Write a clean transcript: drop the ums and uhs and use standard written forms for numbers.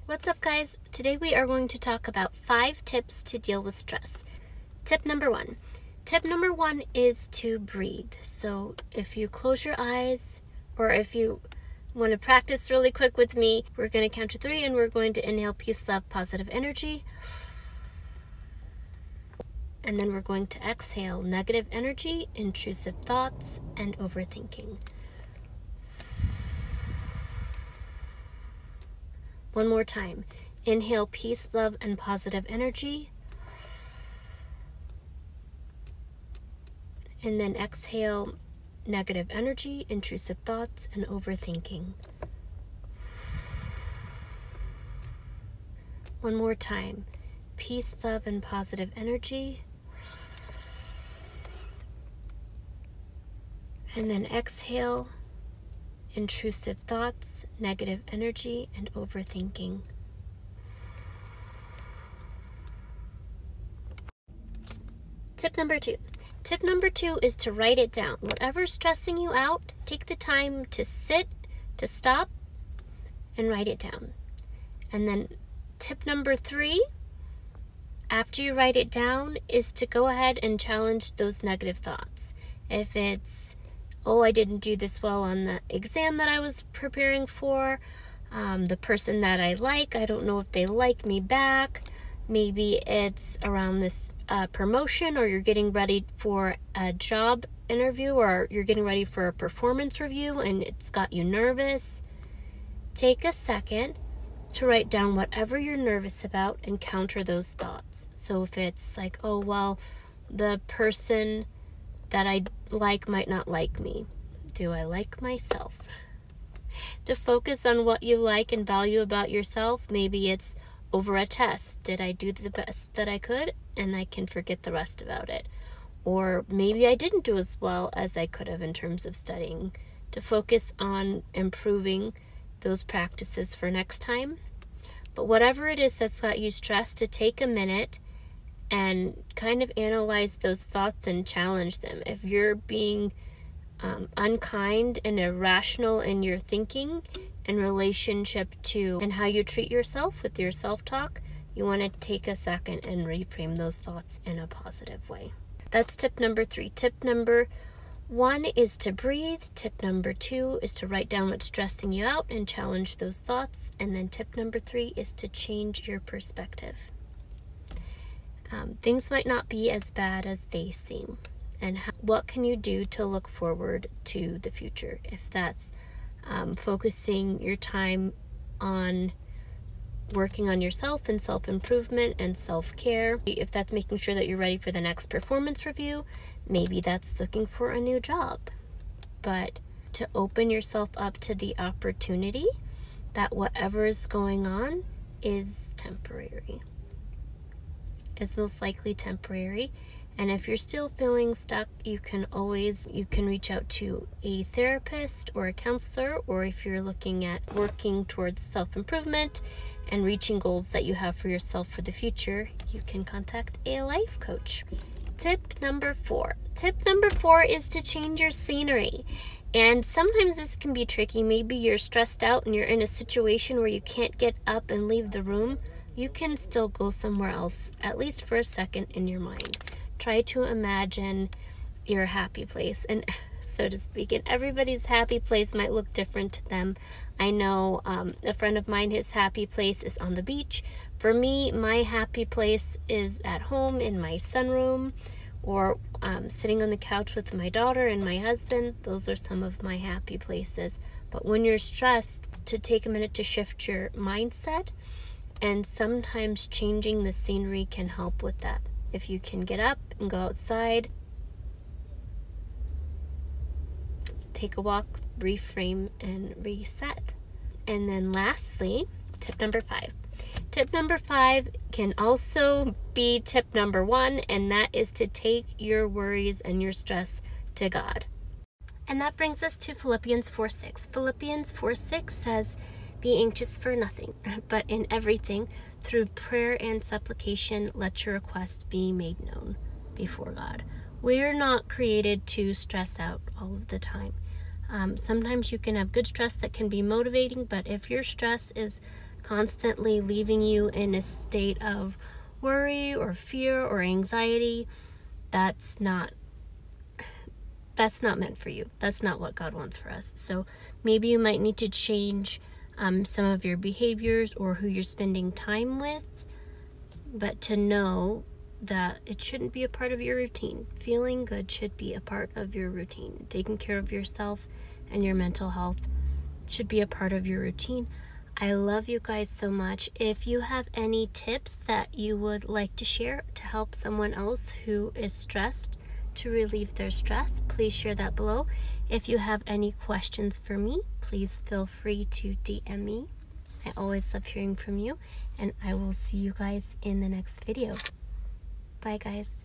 What's up, guys? Today we are going to talk about 5 tips to deal with stress. Tip number 1. Tip number 1 is to breathe. So if you close your eyes, or if you want to practice really quick with me, we're going to count to 3 and we're going to inhale peace, love, positive energy. And then we're going to exhale negative energy, intrusive thoughts, and overthinking. One more time. Inhale peace, love, and positive energy. And then exhale negative energy, intrusive thoughts, and overthinking. One more time. Peace, love, and positive energy. And then exhale intrusive thoughts, negative energy, and overthinking. Tip number 2. Tip number 2 is to write it down. Whatever's stressing you out, take the time to sit, to stop, and write it down. And then tip number 3, after you write it down, is to go ahead and challenge those negative thoughts. If it's, oh, I didn't do this well on the exam that I was preparing for, the person that I like, I don't know if they like me back. Maybe it's around this promotion, or you're getting ready for a job interview, or you're getting ready for a performance review and it's got you nervous. Take a second to write down whatever you're nervous about and counter those thoughts. So if it's like, oh, well, the person that I like might not like me. Do I like myself? To focus on what you like and value about yourself. Maybe it's over a test. Did I do the best that I could? And I can forget the rest about it. Or maybe I didn't do as well as I could have in terms of studying. To focus on improving those practices for next time. But whatever it is that's got you stressed, to take a minute and kind of analyze those thoughts and challenge them. If you're being unkind and irrational in your thinking in relationship to and how you treat yourself with your self-talk, you want to take a second and reframe those thoughts in a positive way. That's tip number 3. Tip number 1 is to breathe. Tip number 2 is to write down what's stressing you out and challenge those thoughts. And then tip number 3 is to change your perspective. Things might not be as bad as they seem. And what can you do to look forward to the future? If that's focusing your time on working on yourself and self-improvement and self-care. If that's making sure that you're ready for the next performance review, maybe that's looking for a new job. But to open yourself up to the opportunity that whatever is going on is temporary. Is most likely temporary. And if you're still feeling stuck, you can reach out to a therapist or a counselor, or if you're looking at working towards self-improvement and reaching goals that you have for yourself for the future, you can contact a life coach. Tip number 4. Tip number 4 is to change your scenery. And sometimes this can be tricky. Maybe you're stressed out and you're in a situation where you can't get up and leave the room. You can still go somewhere else, at least for a second, in your mind. Try to imagine your happy place, and so to speak, and everybody's happy place might look different to them. I know a friend of mine, his happy place is on the beach. For me, my happy place is at home in my sunroom, or sitting on the couch with my daughter and my husband. Those are some of my happy places. But when you're stressed, to take a minute to shift your mindset, and sometimes changing the scenery can help with that. If you can get up and go outside, take a walk, reframe, and reset. And then lastly, tip number 5. Tip number 5 can also be tip number 1, and that is to take your worries and your stress to God. And that brings us to Philippians 4:6. Philippians 4:6 says, "Be anxious for nothing, but in everything, through prayer and supplication, let your request be made known before God." We're not created to stress out all of the time. Sometimes you can have good stress that can be motivating, but if your stress is constantly leaving you in a state of worry or fear or anxiety, that's not meant for you. That's not what God wants for us. So maybe you might need to change some of your behaviors or who you're spending time with, but to know that it shouldn't be a part of your routine. Feeling good should be a part of your routine. Taking care of yourself and your mental health should be a part of your routine. I love you guys so much. If you have any tips that you would like to share to help someone else who is stressed to relieve their stress, please share that below. If you have any questions for me, please feel free to DM me. I always love hearing from you, and I will see you guys in the next video. Bye, guys.